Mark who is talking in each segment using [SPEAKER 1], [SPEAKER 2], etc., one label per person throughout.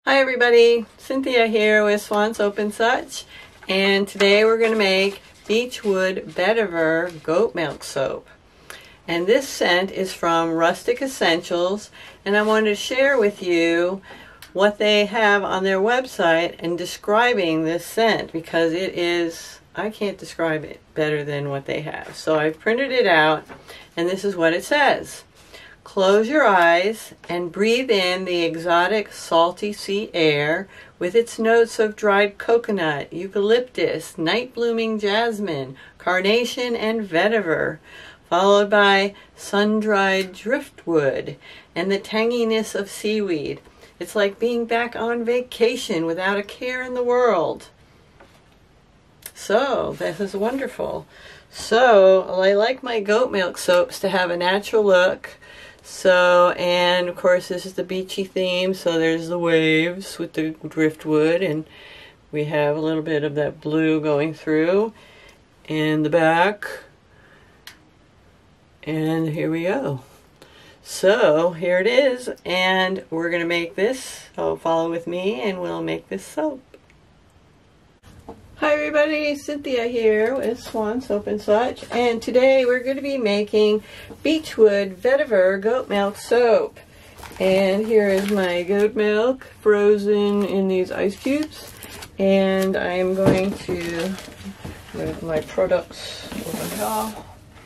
[SPEAKER 1] Hi everybody, Cynthia here with SwanSoapandSuch, and today we're going to make Beachwood Vetiver goat milk soap. And this scent is from Rustic Essentials, and I wanted to share with you what they have on their website and describing this scent, because it is, I can't describe it better than what they have. So I've printed it out, and this is what it says. Close your eyes and breathe in the exotic salty sea air with its notes of dried coconut, eucalyptus, night-blooming jasmine, carnation, and vetiver, followed by sun-dried driftwood and the tanginess of seaweed. It's like being back on vacation without a care in the world. So, this is wonderful. So, I like my goat milk soaps to have a natural look. So, and of course this is the beachy theme, so there's the waves with the driftwood, and we have a little bit of that blue going through in the back. And here we go. So, here it is, and we're going to make this. So follow with me and we'll make this soap. Hi everybody, Cynthia here with SwanSoapandSuch, and today we're going to be making Beachwood Vetiver goat milk soap. And here is my goat milk frozen in these ice cubes, and I am going to move my products over here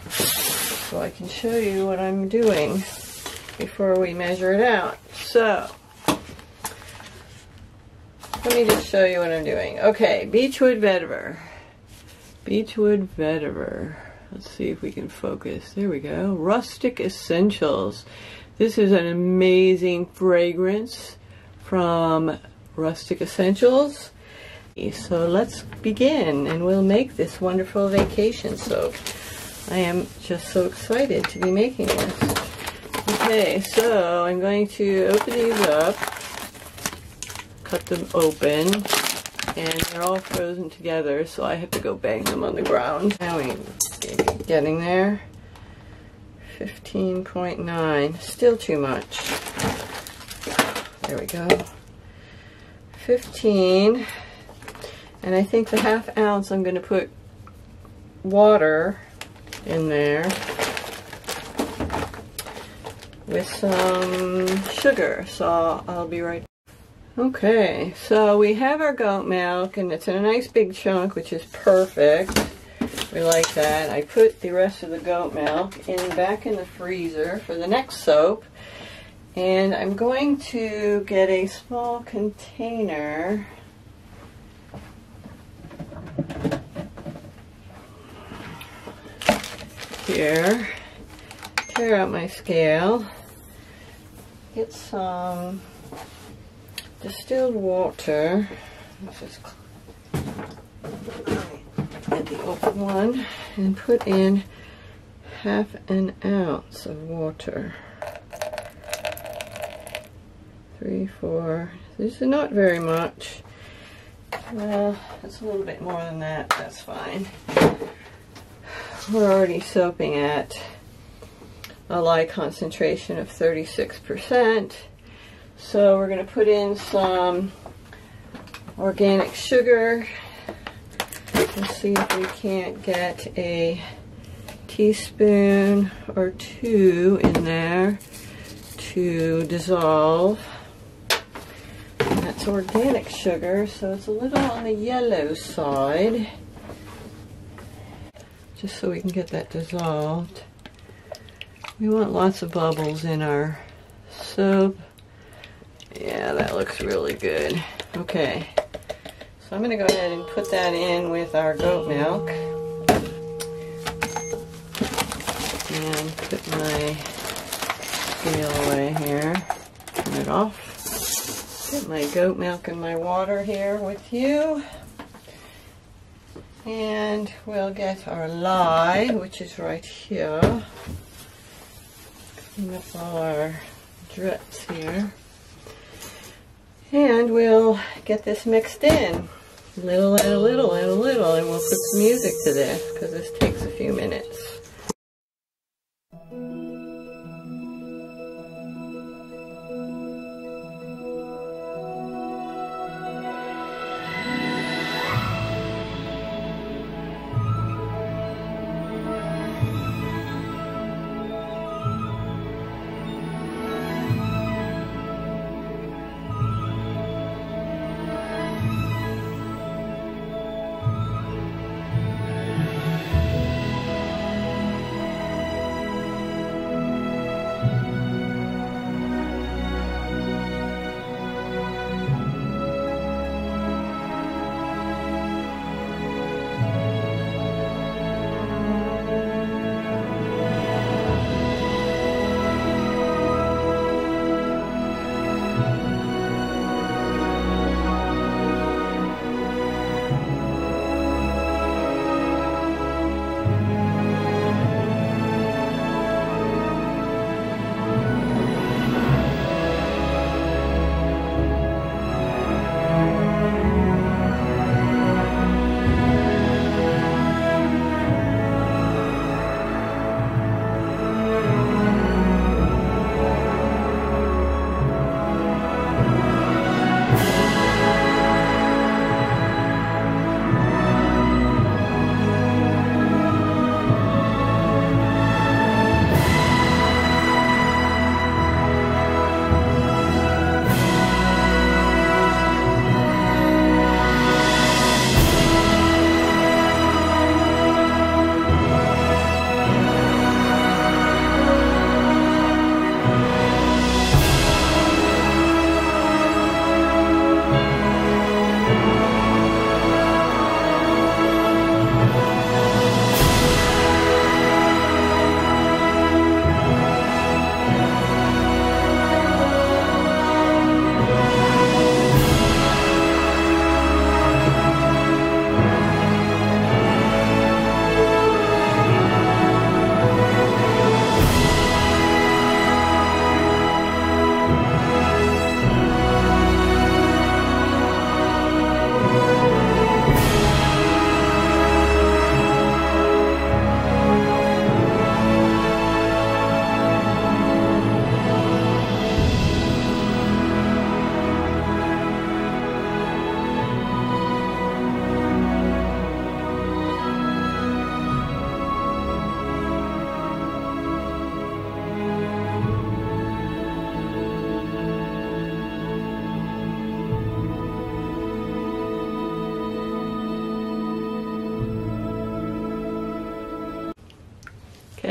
[SPEAKER 1] so I can show you what I'm doing before we measure it out. So let me just show you what I'm doing. Okay, Beachwood Vetiver. Beachwood Vetiver. Let's see if we can focus. There we go. Rustic Essentials. This is an amazing fragrance from Rustic Essentials. So let's begin, and we'll make this wonderful vacation soap. I am just so excited to be making this. Okay, so I'm going to open these up. Cut them open, and they're all frozen together, so I have to go bang them on the ground. Now we're getting there. 15.9, still too much. There we go. 15, and I think the ½ ounce I'm going to put water in there with some sugar, so I'll be right back. Okay, so we have our goat milk, and it's in a nice big chunk, which is perfect. We like that. I put the rest of the goat milk back in the freezer for the next soap, and I'm going to get a small container. Here, tear out my scale, get some distilled water. Let's just get the open one and put in ½ ounce of water. 3, 4. This is not very much. Well, it's a little bit more than that. That's fine. We're already soaping at a lye concentration of 36%. So we're going to put in some organic sugar. Let's see if we can't get a teaspoon or 2 in there to dissolve. And that's organic sugar, so it's a little on the yellow side, just so we can get that dissolved. We want lots of bubbles in our soap. Yeah, that looks really good. Okay, so I'm going to go ahead and put that in with our goat milk. And put my scale away here. Turn it off. Get my goat milk and my water here with you. And we'll get our lye, which is right here. Clean up all our drips here. And we'll get this mixed in, little and a little and a little, and we'll put some music to this, because this takes a few minutes.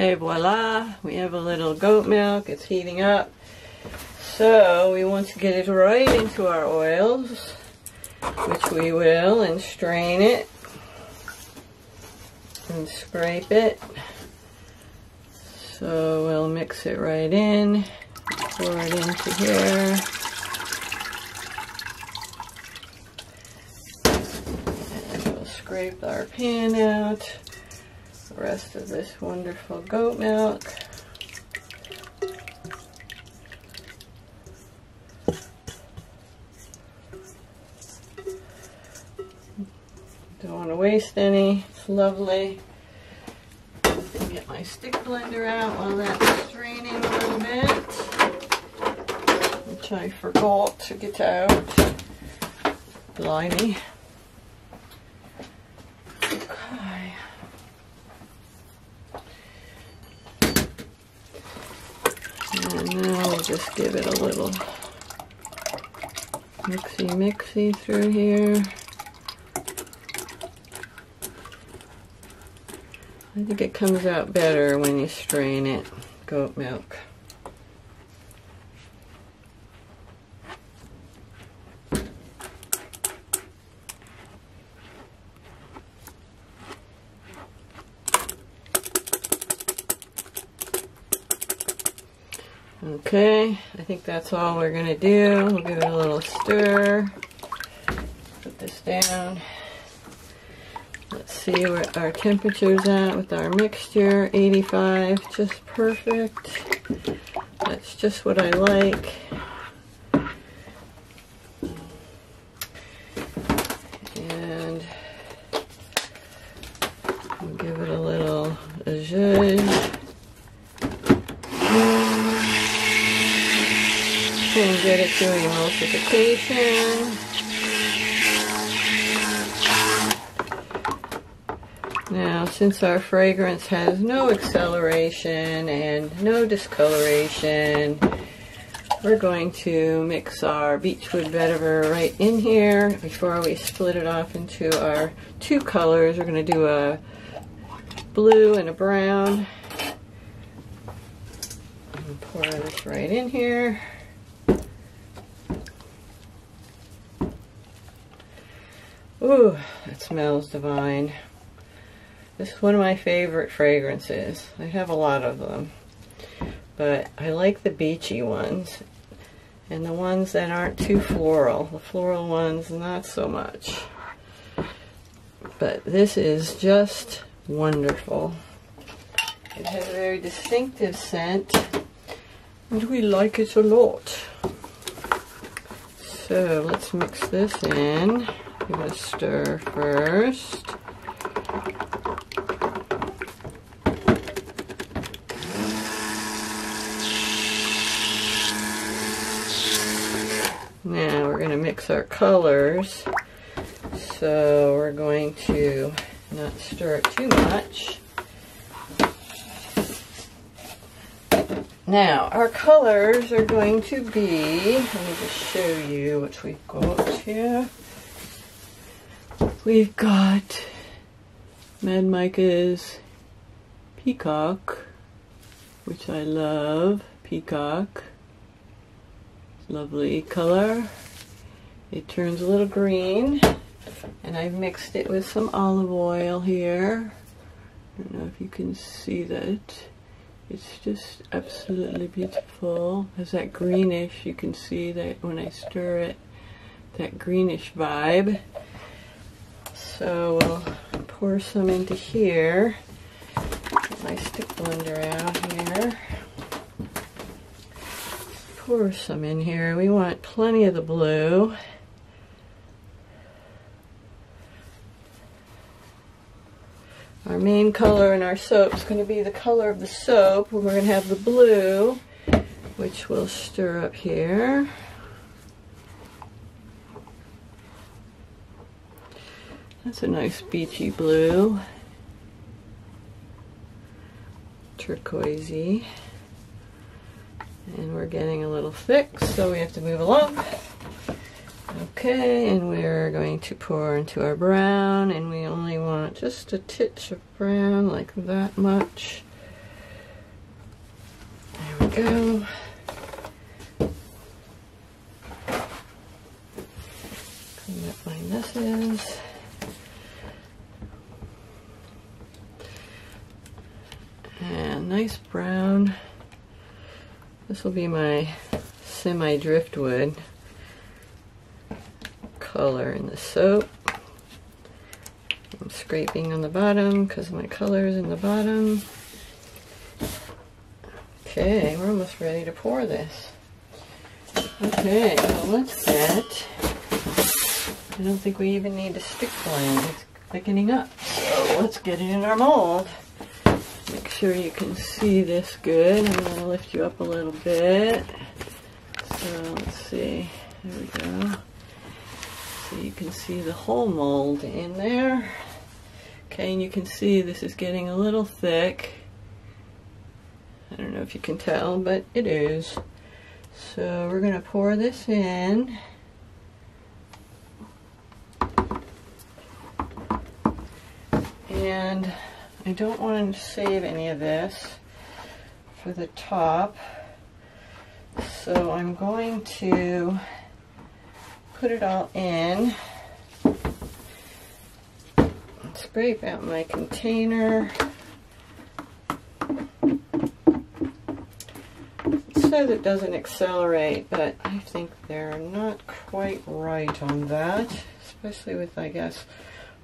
[SPEAKER 1] Et voila, we have a little goat milk. It's heating up. So we want to get it right into our oils, which we will, and strain it and scrape it. So we'll mix it right in, pour it into here. And we'll scrape our pan out. The rest of this wonderful goat milk. Don't want to waste any. It's lovely. Get my stick blender out while that's straining a little bit, which I forgot to get out. Blimey. Okay. And now we'll just give it a little mixy through here. I think it comes out better when you strain it, goat milk. Okay, I think that's all we're going to do. We'll give it a little stir. Put this down. Let's see where our temperature's at with our mixture. 85, just perfect. That's just what I like. And we'll give it a little zhuzh. And get it to emulsification. Now, since our fragrance has no acceleration and no discoloration, we're going to mix our Beachwood Vetiver right in here before we split it off into our two colors. We're going to do a blue and a brown. And pour this right in here. Ooh, that smells divine. This is one of my favorite fragrances. I have a lot of them, but I like the beachy ones and the ones that aren't too floral. The floral ones, not so much. But this is just wonderful. It has a very distinctive scent, and we like it a lot. So let's mix this in. Give it a stir first. Now we're going to mix our colors, so we're going to not stir it too much. Now our colors are going to be, let me just show you what we've got here. We've got Mad Micah's Peacock, which I love. Peacock. Lovely color. It turns a little green, and I've mixed it with some olive oil here. I don't know if you can see that. It's just absolutely beautiful. It has that greenish, you can see that when I stir it, that greenish vibe. So we'll pour some into here. Get my stick blender out here. Pour some in here. We want plenty of the blue. Our main color in our soap is going to be the color of the soap. We're going to have the blue, which we'll stir up here. That's a nice beachy blue. Turquoisey. And we're getting a little thick, so we have to move along. Okay, and we're going to pour into our brown, and we only want just a titch of brown, like that much. go. Clean up my messes. And nice brown. This will be my semi-driftwood color in the soap. I'm scraping on the bottom because my color is in the bottom. Okay, we're almost ready to pour this. Okay, well let's get, I don't think we even need to stick blend, it's thickening up. So let's get it in our mold. Make sure you can see this good. I'm going to lift you up a little bit. So let's see, there we go. So you can see the whole mold in there. Okay, and you can see this is getting a little thick. I don't know if you can tell, but it is. So we're going to pour this in. And I don't want to save any of this for the top. So I'm going to put it all in. Scrape out my container. It says it doesn't accelerate, but I think they're not quite right on that, especially with, I guess,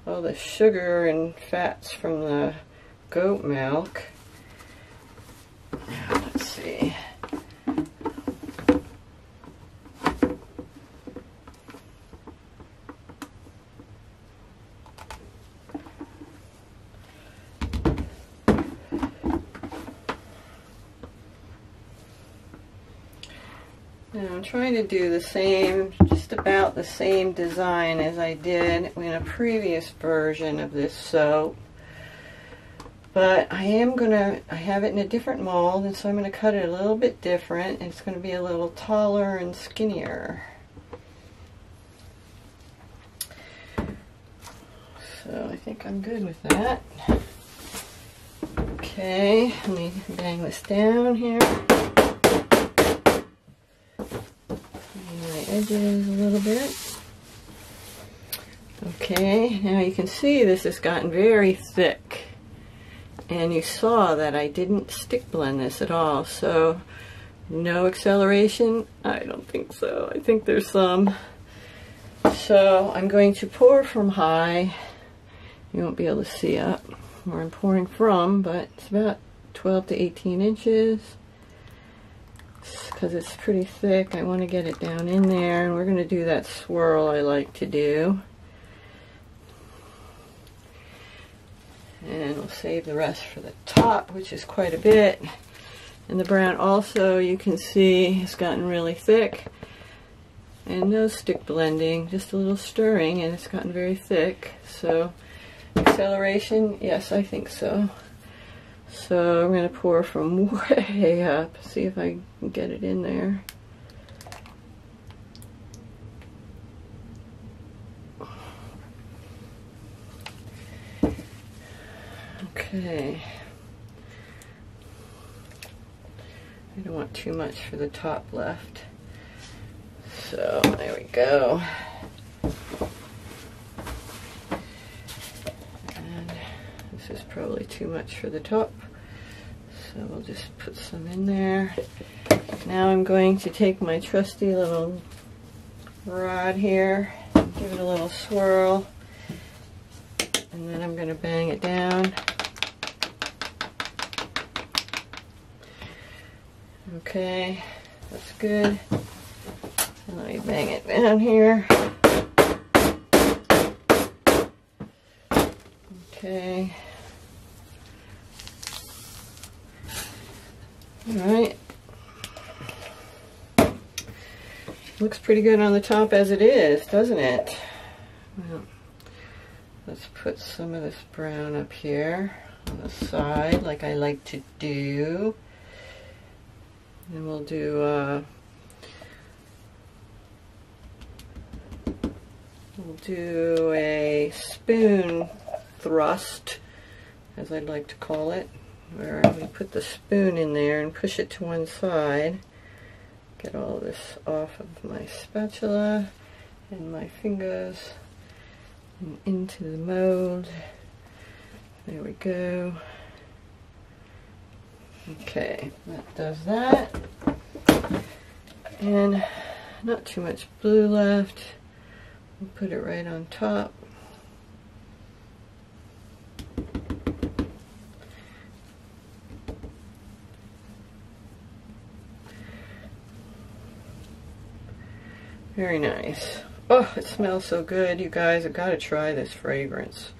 [SPEAKER 1] all the sugar and fats from the goat milk. Now, let's see. Now I'm trying to do the same, just about the same design as I did in a previous version of this soap. But I have it in a different mold, and so I'm going to cut it a little bit different. It's going to be a little taller and skinnier. So I think I'm good with that. Okay, let me bang this down here. My edges a little bit. Okay, now you can see this has gotten very thick. And you saw that I didn't stick blend this at all, so no acceleration? I don't think so. I think there's some. So I'm going to pour from high. You won't be able to see up where I'm pouring from, but it's about 12 to 18 inches. Because it's pretty thick, I want to get it down in there, and we're going to do that swirl I like to do. And we'll save the rest for the top, which is quite a bit. And the brown also, you can see, has gotten really thick. And no stick blending, just a little stirring, and it's gotten very thick. So, acceleration, yes, I think so. So I'm going to pour from way up, see if I can get it in there. Okay. I don't want too much for the top left. So there we go. And this is probably too much for the top. So we'll just put some in there. Now I'm going to take my trusty little rod here, and give it a little swirl, and then I'm going to bang it down. Okay, that's good. And let me bang it down here. Okay. Alright. Looks pretty good on the top as it is, doesn't it? Well, let's put some of this brown up here on the side, like I like to do. And we'll do a spoon thrust, as I'd like to call it. where we put the spoon in there and push it to one side. Get all this off of my spatula and my fingers and into the mold. There we go. Okay, that does that. And not too much blue left. We'll put it right on top. Very nice. Oh, it smells so good, you guys. I've got to try this fragrance.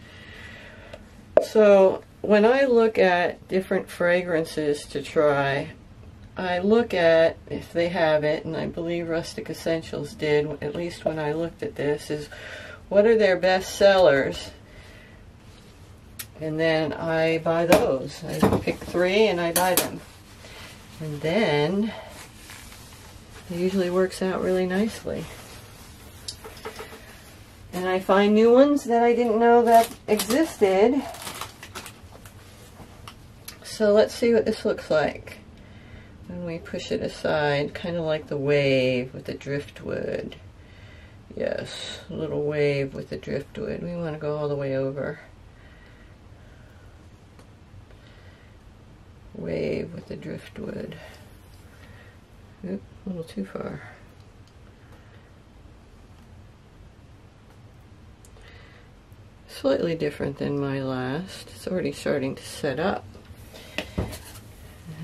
[SPEAKER 1] So, when I look at different fragrances to try, I look at if they have it, and I believe Rustic Essentials did, at least when I looked at this, is what are their best sellers? And then I buy those. I pick 3 and I buy them. And then it usually works out really nicely. And I find new ones that I didn't know that existed. So let's see what this looks like when we push it aside, kind of like the wave with the driftwood. Yes, a little wave with the driftwood. We want to go all the way over. Wave with the driftwood. Oop, a little too far. Slightly different than my last. It's already starting to set up.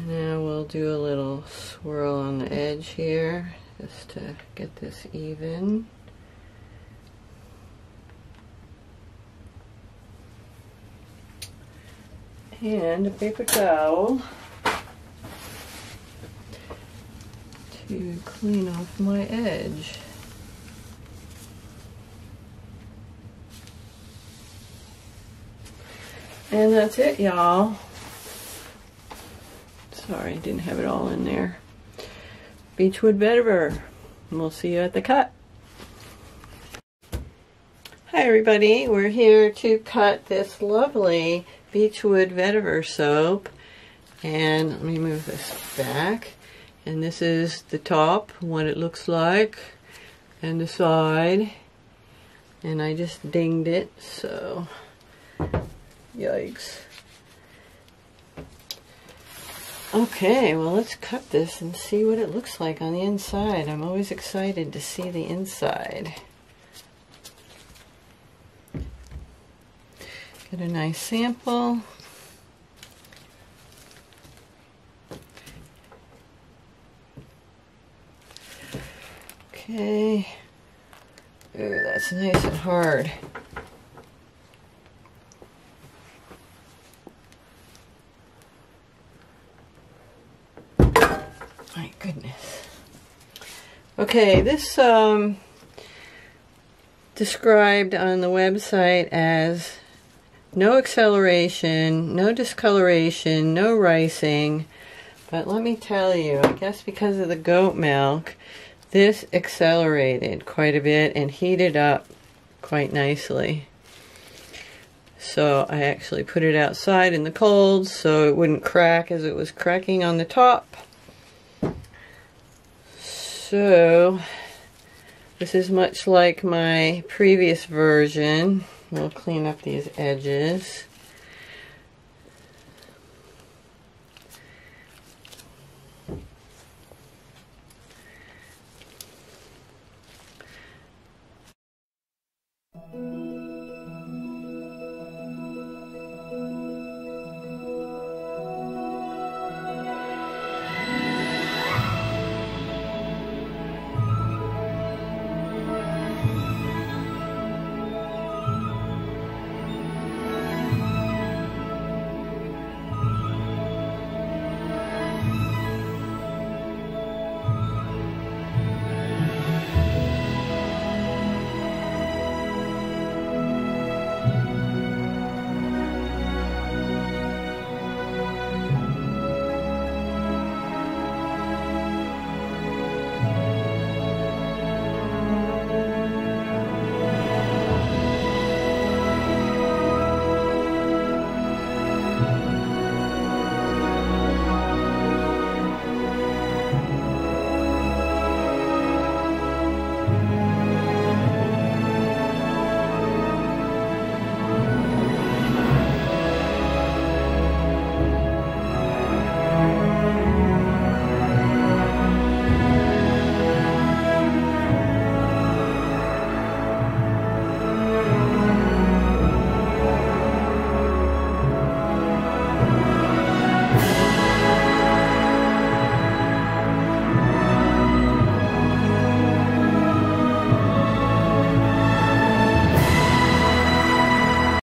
[SPEAKER 1] Now we'll do a little swirl on the edge here just to get this even. And a paper towel to clean off my edge. And that's it, y'all. Sorry, I didn't have it all in there. Beachwood Vetiver. And we'll see you at the cut. Hi everybody, we're here to cut this lovely Beachwood Vetiver soap. And let me move this back. And this is the top, what it looks like, and the side. And I just dinged it, so yikes. Okay, well let's cut this and see what it looks like on the inside. I'm always excited to see the inside. Get a nice sample. Okay. Ooh, that's nice and hard. My goodness. Okay, this described on the website as no acceleration, no discoloration, no ricing. But let me tell you, I guess because of the goat milk, this accelerated quite a bit and heated up quite nicely. So I actually put it outside in the cold so it wouldn't crack as it was cracking on the top. So this is much like my previous version. We'll clean up these edges.